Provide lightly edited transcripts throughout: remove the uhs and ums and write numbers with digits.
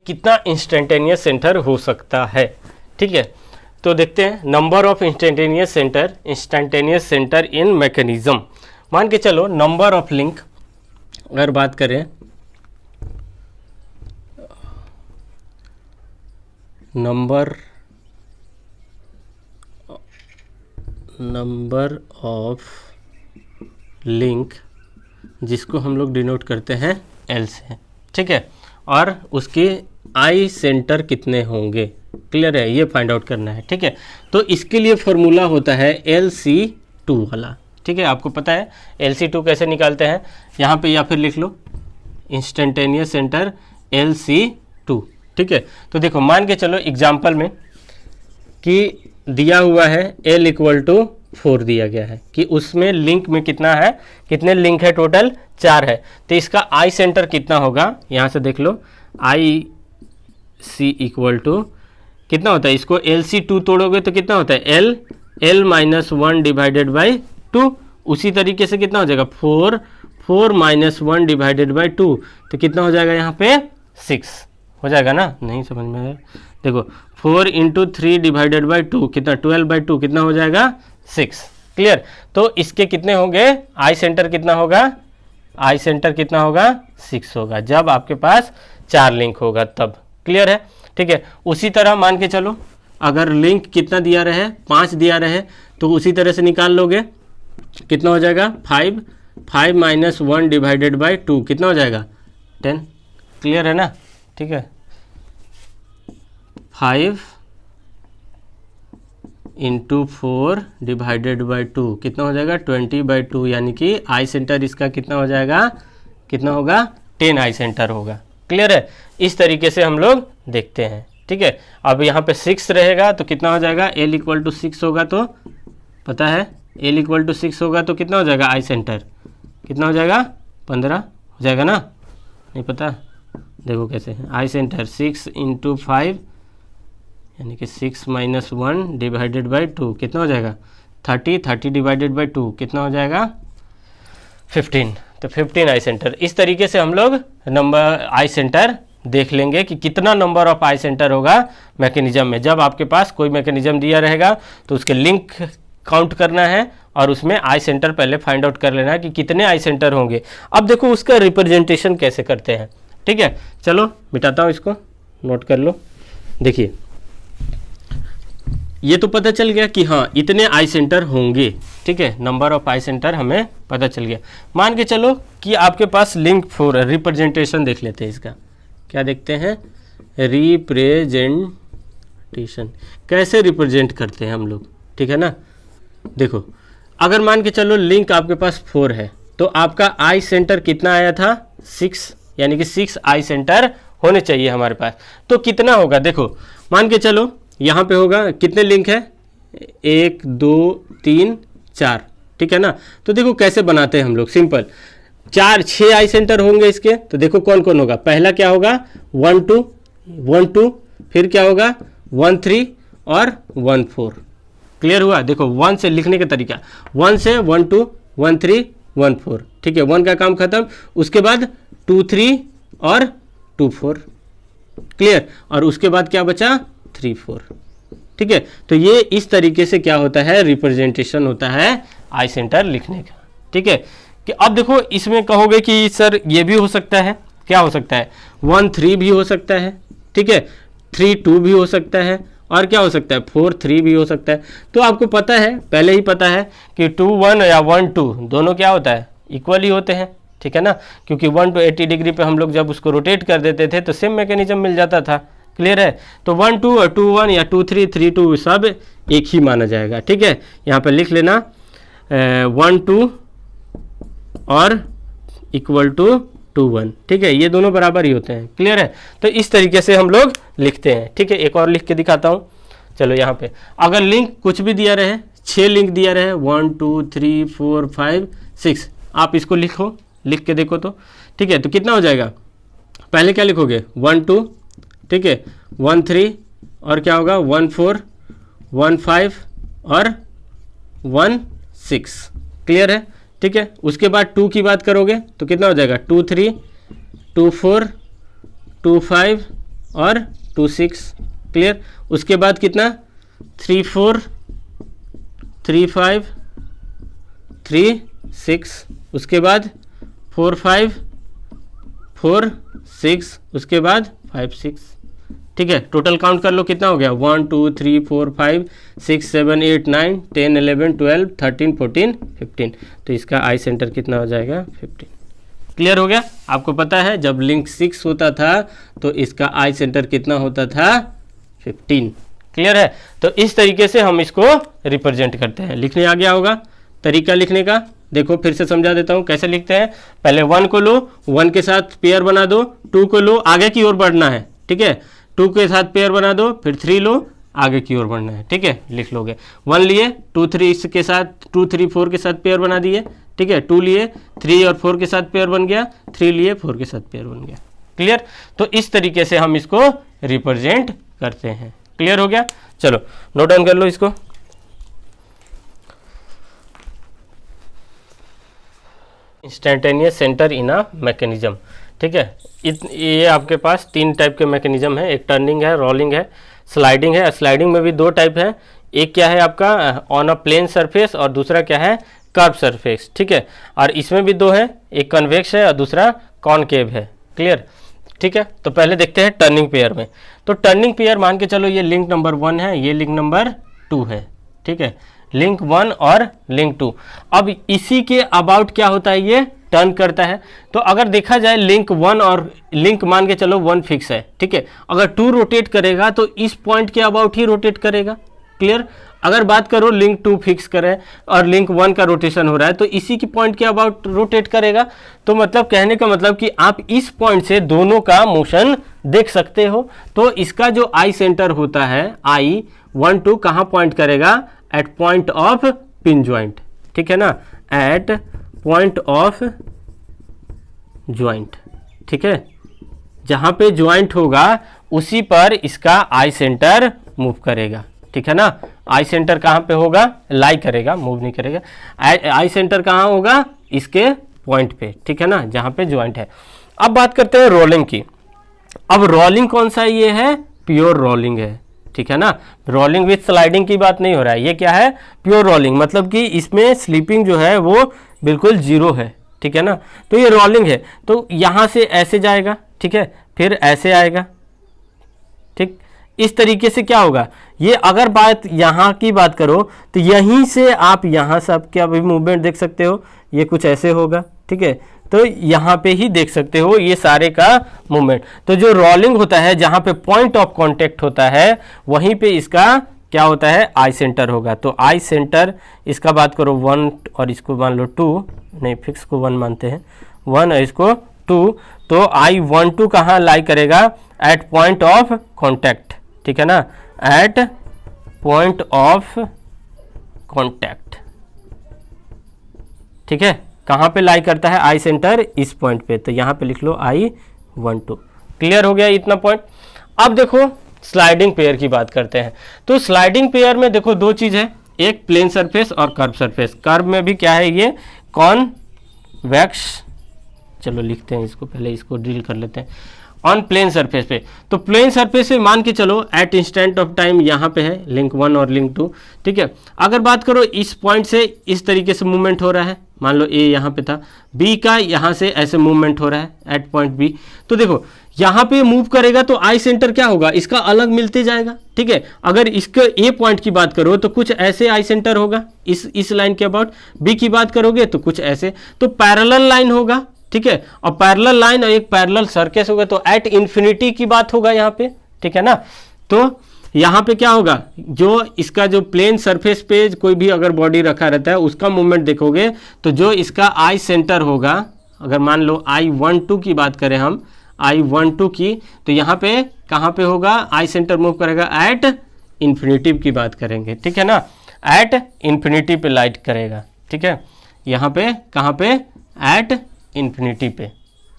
कितना instantaneous centre हो सकता है। ठीक है, तो देखते हैं number of instantaneous centre in mechanism. मान के चलो नंबर ऑफ लिंक अगर बात करें, नंबर ऑफ लिंक जिसको हम लोग डिनोट करते हैं एल से, ठीक है, और उसके आई सेंटर कितने होंगे, क्लियर है, ये फाइंड आउट करना है। ठीक है, तो इसके लिए फॉर्मूला होता है LC2 वाला। ठीक है, आपको पता है LC2 कैसे निकालते हैं, यहाँ पे या फिर लिख लो इंस्टेंटेनियस सेंटर LC2। ठीक है, तो देखो मान के चलो एग्जाम्पल में कि दिया हुआ है L = 4 दिया गया है कि उसमें लिंक में कितना है, कितने लिंक है, टोटल 4 है, तो इसका आई सेंटर कितना होगा, यहाँ से देख लो IC = कितना होता है, इसको LC2 तोड़ोगे तो कितना होता है L -1 / 2, उसी तरीके से कितना हो जाएगा 4 -1 / 2, तो कितना हो जाएगा यहाँ पे 6 हो जाएगा ना, नहीं समझ में आया, देखो 4 × 3 / 2 कितना 12/2 कितना हो जाएगा 6, क्लियर। तो इसके कितने होंगे, आई सेंटर कितना होगा, आई सेंटर कितना होगा 6 होगा, जब आपके पास 4 लिंक होगा तब, क्लियर है। ठीक है, उसी तरह मान के चलो अगर लिंक कितना दिया रहे 5 दिया रहे तो उसी तरह से निकाल लोगे, कितना हो जाएगा 5 -1 / 2 कितना हो जाएगा 10, क्लियर है ना। ठीक है, 5 × 4 / 2 कितना हो जाएगा 20/2, यानी कि आई सेंटर इसका कितना हो जाएगा, कितना होगा 10 आई सेंटर होगा, क्लियर है। इस तरीके से हम लोग देखते हैं। ठीक है, अब यहाँ पे 6 रहेगा तो कितना हो जाएगा, L = 6 होगा, तो पता है L = 6 होगा तो कितना हो जाएगा आई सेंटर, कितना हो जाएगा 15 हो जाएगा ना, नहीं पता, देखो कैसे है, आई सेंटर 6 × 5 यानी कि 6 - 1 / 2 कितना हो जाएगा 30 / 2 कितना हो जाएगा 15, तो 15 आई सेंटर। इस तरीके से हम लोग नंबर आई सेंटर देख लेंगे कि कितना नंबर ऑफ आई सेंटर होगा मैकेनिज्म में। जब आपके पास कोई मैकेनिज्म दिया रहेगा तो उसके लिंक काउंट करना है और उसमें आई सेंटर पहले फाइंड आउट कर लेना है कि कितने आई सेंटर होंगे। अब देखो उसका रिप्रेजेंटेशन कैसे करते हैं। ठीक है, चलो मिटाता हूँ इसको, नोट कर लो। देखिए ये तो पता चल गया कि हाँ इतने आई सेंटर होंगे। ठीक है, नंबर ऑफ आई सेंटर हमें पता चल गया। मान के चलो कि आपके पास लिंक 4 है, रिप्रेजेंटेशन देख लेते हैं इसका, क्या देखते हैं, रिप्रेजेंटेशन कैसे रिप्रेजेंट करते हैं हम लोग। ठीक है ना, देखो अगर मान के चलो लिंक आपके पास 4 है तो आपका आई सेंटर कितना आया था 6, यानी कि 6 आई सेंटर होने चाहिए हमारे पास। तो कितना होगा, देखो मान के चलो यहाँ पे होगा कितने लिंक है 1 2 3 4, ठीक है ना। तो देखो कैसे बनाते हैं हम लोग, सिंपल 6 आई सेंटर होंगे इसके, तो देखो कौन कौन होगा। पहला क्या होगा 1 2, फिर क्या होगा 1 3 और 1 4, क्लियर हुआ। देखो 1 से लिखने का तरीका, 1 से 1 2 1 3 1 4, ठीक है, 1 का काम खत्म। उसके बाद 2 3 और 2 4, क्लियर, और उसके बाद क्या बचा 3 4, ठीक है। तो ये इस तरीके से क्या होता है, रिप्रेजेंटेशन होता है आई सेंटर लिखने का। ठीक है, कि अब देखो इसमें कहोगे कि सर ये भी हो सकता है, क्या हो सकता है 1 3 भी हो सकता है, ठीक है, 3 2 भी हो सकता है, और क्या हो सकता है 4 3 भी हो सकता है। तो आपको पता है, पहले ही पता है कि 2 1 या 1 2 दोनों क्या होता है, इक्वल ही होते हैं। ठीक है ना, क्योंकि 1 to 80 डिग्री पे हम लोग जब उसको रोटेट कर देते थे तो सेम मैकेनिज्म मिल जाता था, क्लियर है। तो 1 2 और 2 1 या 2 3 3 2 सब एक ही माना जाएगा। ठीक है, यहाँ पर लिख लेना 1 2 और इक्वल टू 2 1, ठीक है, ये दोनों बराबर ही होते हैं, क्लियर है। तो इस तरीके से हम लोग लिखते हैं। ठीक है, एक और लिख के दिखाता हूँ। चलो यहाँ पे अगर लिंक कुछ भी दिया रहे, 6 लिंक दिया रहे 1 2 3 4 5 6, आप इसको लिखो, लिख के देखो तो, ठीक है। तो कितना हो जाएगा, पहले क्या लिखोगे 1 2, ठीक है, 1 3 और क्या होगा 1 4 1 5 और 1 6, क्लियर है। ठीक है, उसके बाद 2 की बात करोगे तो कितना हो जाएगा 2 3 2 4 2 5 और 2 6, क्लियर। उसके बाद कितना 3 4 3 5 3 6, उसके बाद 4 5 4 6, उसके बाद 5 6, ठीक है। टोटल काउंट कर लो कितना हो गया 1 2 3 4 5 6 7 8 9 10 11 12 13 14 15। तो इसका आई सेंटर कितना हो जाएगा 15। क्लियर हो गया। आपको पता है जब लिंक 6 होता था तो इसका आई सेंटर कितना होता था 15। क्लियर है। तो इस तरीके से हम इसको रिप्रेजेंट करते हैं। लिखने आ गया होगा तरीका लिखने का। देखो फिर से समझा देता हूँ कैसे लिखते हैं। पहले 1 को लो, 1 के साथ पेयर बना दो, 2 को लो, आगे की ओर बढ़ना है, ठीक है। 2 के साथ पेयर बना दो, फिर 3 लो, आगे की ओर बढ़ना है, ठीक है। लिख लोगे 1 लिए 2 3 के साथ 2 3 4 के साथ पेयर बना दिए, ठीक है। 2 लिए 3 और 4 के साथ पेयर बन गया, 3 लिए 4 के साथ पेयर बन गया। क्लियर। तो इस तरीके से हम इसको रिप्रेजेंट करते हैं। क्लियर हो गया। चलो नोट डाउन कर लो इसको। Instantaneous centre in a mechanism, ठीक है। ये आपके पास 3 टाइप के मैकेनिज्म है। एक टर्निंग है, रोलिंग है, स्लाइडिंग है। स्लाइडिंग में भी 2 टाइप है। एक क्या है आपका ऑन अ प्लेन सरफेस और दूसरा क्या है कर्व सरफेस, ठीक है। और इसमें भी 2 है, एक कन्वेक्स है और दूसरा कॉनकेव है। क्लियर, ठीक है। तो पहले देखते हैं टर्निंग पेयर में। तो टर्निंग पेयर मान के चलो ये लिंक नंबर 1 है, ये लिंक नंबर 2 है, ठीक है। लिंक 1 और लिंक 2। अब इसी के अबाउट क्या होता है, ये टर्न करता है। तो अगर देखा जाए लिंक 1 और लिंक मान के चलो 1 फिक्स है, ठीक है। अगर 2 रोटेट करेगा तो इस पॉइंट के अबाउट ही रोटेट करेगा। क्लियर। अगर बात करो लिंक 2 फिक्स करे और लिंक 1 का रोटेशन हो रहा है तो इसी की पॉइंट के अबाउट रोटेट करेगा। तो मतलब कहने का मतलब कि आप इस पॉइंट से दोनों का मोशन देख सकते हो। तो इसका जो आई सेंटर होता है I12 कहाँ पॉइंट करेगा, at point of pin joint, ठीक है ना, एट पॉइंट ऑफ ज्वाइंट, ठीक है। जहां पे ज्वाइंट होगा उसी पर इसका आई सेंटर मूव करेगा, ठीक है ना। आई सेंटर कहाँ पे होगा, लाई करेगा, मूव नहीं करेगा। आई सेंटर कहाँ होगा, इसके पॉइंट पे, ठीक है ना, जहां पे ज्वाइंट है। अब बात करते हैं रोलिंग की। अब रोलिंग कौन सा ये है, प्योर रोलिंग है, ठीक है ना। रोलिंग विथ स्लाइडिंग की बात नहीं हो रहा है, ये क्या है प्योर रोलिंग, मतलब कि इसमें स्लीपिंग जो है वो बिल्कुल 0 है, ठीक है ना। तो ये रोलिंग है। तो यहाँ से ऐसे जाएगा, ठीक है, फिर ऐसे आएगा, ठीक। इस तरीके से क्या होगा, ये अगर बात यहाँ की बात करो तो यहीं से आप यहाँ से आप क्या भी मूवमेंट देख सकते हो, ये कुछ ऐसे होगा, ठीक है। तो यहाँ पे ही देख सकते हो ये सारे का मूवमेंट। तो जो रोलिंग होता है जहाँ पे पॉइंट ऑफ कांटेक्ट होता है वहीं पे इसका क्या होता है, आई सेंटर होगा। तो आई सेंटर इसका बात करो 1 और इसको मान लो 2, नहीं फिक्स को 1 मानते हैं, 1 और इसको 2। तो I12 कहाँ लाई करेगा, एट पॉइंट ऑफ कांटेक्ट, ठीक है ना, एट पॉइंट ऑफ कांटेक्ट, ठीक है। कहाँ पे लाई करता है आई सेंटर, इस पॉइंट पे। तो यहाँ पे लिख लो I12। क्लियर हो गया इतना पॉइंट। अब देखो स्लाइडिंग पेयर की बात करते हैं। तो स्लाइडिंग पेयर में देखो 2 चीज़ है, एक प्लेन सरफेस और कर्व सरफेस। कर्व में भी क्या है, ये कॉन्वेक्स, चलो लिखते हैं इसको, पहले इसको ड्रिल कर लेते हैं। ऑन प्लेन सरफेस पे, तो प्लेन सरफेस पे मान के चलो एट इंस्टेंट ऑफ टाइम यहाँ पे है लिंक 1 और लिंक 2, ठीक है। अगर बात करो इस पॉइंट से इस तरीके से मूवमेंट हो रहा है, मान लो ए यहाँ पे था, बी का यहाँ से ऐसे मूवमेंट हो रहा है एट पॉइंट बी। तो देखो यहाँ पे मूव करेगा तो आई सेंटर क्या होगा, इसका अलग मिलते जाएगा, ठीक है। अगर इसके ए पॉइंट की बात करो तो कुछ ऐसे आई सेंटर होगा इस लाइन के अबाउट, बी की बात करोगे तो कुछ ऐसे, तो पैरेलल लाइन होगा, ठीक है। और पैरेलल लाइन और एक पैरेलल सर्कस होगा, तो एट इन्फिनिटी की बात होगा यहाँ पे, ठीक है ना। तो यहाँ पे क्या होगा, जो इसका जो प्लेन सरफेस पे कोई भी अगर बॉडी रखा रहता है उसका मूवमेंट देखोगे तो जो इसका आई सेंटर होगा, अगर मान लो I12 की बात करें हम, I12 की, तो यहाँ पे कहाँ पे होगा, आई सेंटर मूव करेगा एट इन्फिनिटी की बात करेंगे, ठीक है ना, एट इन्फिनिटी पे लाइट करेगा, ठीक है। यहाँ पे कहाँ पे, एट इन्फिनिटी पे,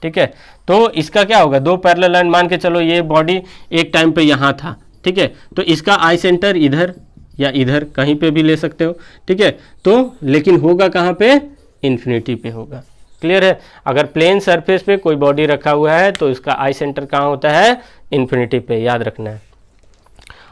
ठीक है। तो इसका क्या होगा, 2 पैरेलल लाइन मान के चलो, ये बॉडी एक टाइम पे यहाँ था, ठीक है। तो इसका आई सेंटर इधर या इधर कहीं पे भी ले सकते हो, ठीक है। तो लेकिन होगा कहाँ पे, इन्फिनिटी पे होगा, क्लियर है। अगर प्लेन सरफेस पे कोई बॉडी रखा हुआ है तो इसका आई सेंटर कहाँ होता है, इन्फिनिटी पे, याद रखना है।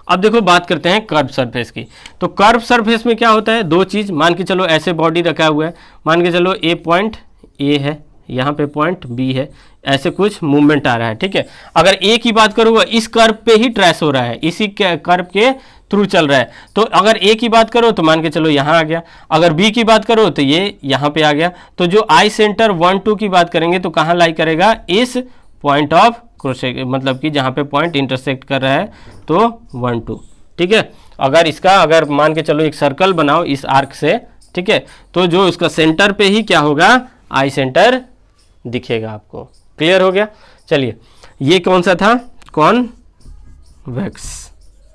अब देखो बात करते हैं कर्व सरफेस की। तो कर्व सरफेस में क्या होता है, दो चीज़, मान के चलो ऐसे बॉडी रखा हुआ है, मान के चलो ए पॉइंट ए है, यहाँ पे पॉइंट बी है, ऐसे कुछ मूवमेंट आ रहा है, ठीक है। अगर ए की बात करूँ इस कर्व पे ही ट्रेस हो रहा है, इसी कर्व के थ्रू चल रहा है, तो अगर ए की बात करो तो मान के चलो यहाँ आ गया, अगर बी की बात करो तो ये यहाँ पे आ गया। तो जो आई सेंटर 1 2 की बात करेंगे तो कहाँ लाई करेगा, इस पॉइंट ऑफ क्रोशे, मतलब कि जहाँ पे पॉइंट इंटरसेक्ट कर रहा है, तो 1 2, ठीक है। अगर इसका अगर मान के चलो एक सर्कल बनाओ इस आर्क से, ठीक है, तो जो उसका सेंटर पे ही क्या होगा, आई सेंटर दिखेगा आपको। क्लियर हो गया। चलिए ये कौन सा था, कॉन्वेक्स,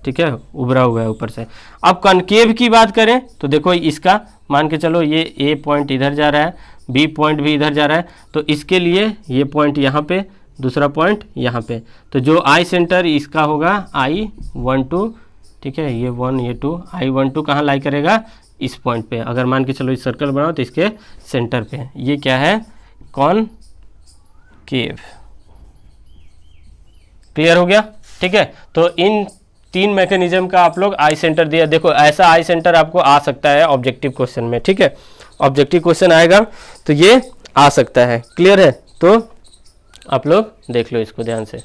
ठीक है, उभरा हुआ है ऊपर से। अब कनकेव की बात करें तो देखो इसका मान के चलो ये ए पॉइंट इधर जा रहा है, बी पॉइंट भी इधर जा रहा है, तो इसके लिए ये पॉइंट यहाँ पे, दूसरा पॉइंट यहाँ पे, तो जो आई सेंटर इसका होगा आई 1 2, ठीक है, ये 1 ये 2, आई 1 2 कहाँ लाई करेगा, इस पॉइंट पे। अगर मान के चलो इस सर्कल बनाओ तो इसके सेंटर पे, ये क्या है, कॉनकेव। क्लियर हो गया, ठीक है। तो इन 3 मैकेनिज्म का आप लोग आई सेंटर दिया। देखो ऐसा आई सेंटर आपको आ सकता है ऑब्जेक्टिव क्वेश्चन में, ठीक है, ऑब्जेक्टिव क्वेश्चन आएगा तो ये आ सकता है। क्लियर है, तो आप लोग देख लो इसको ध्यान से।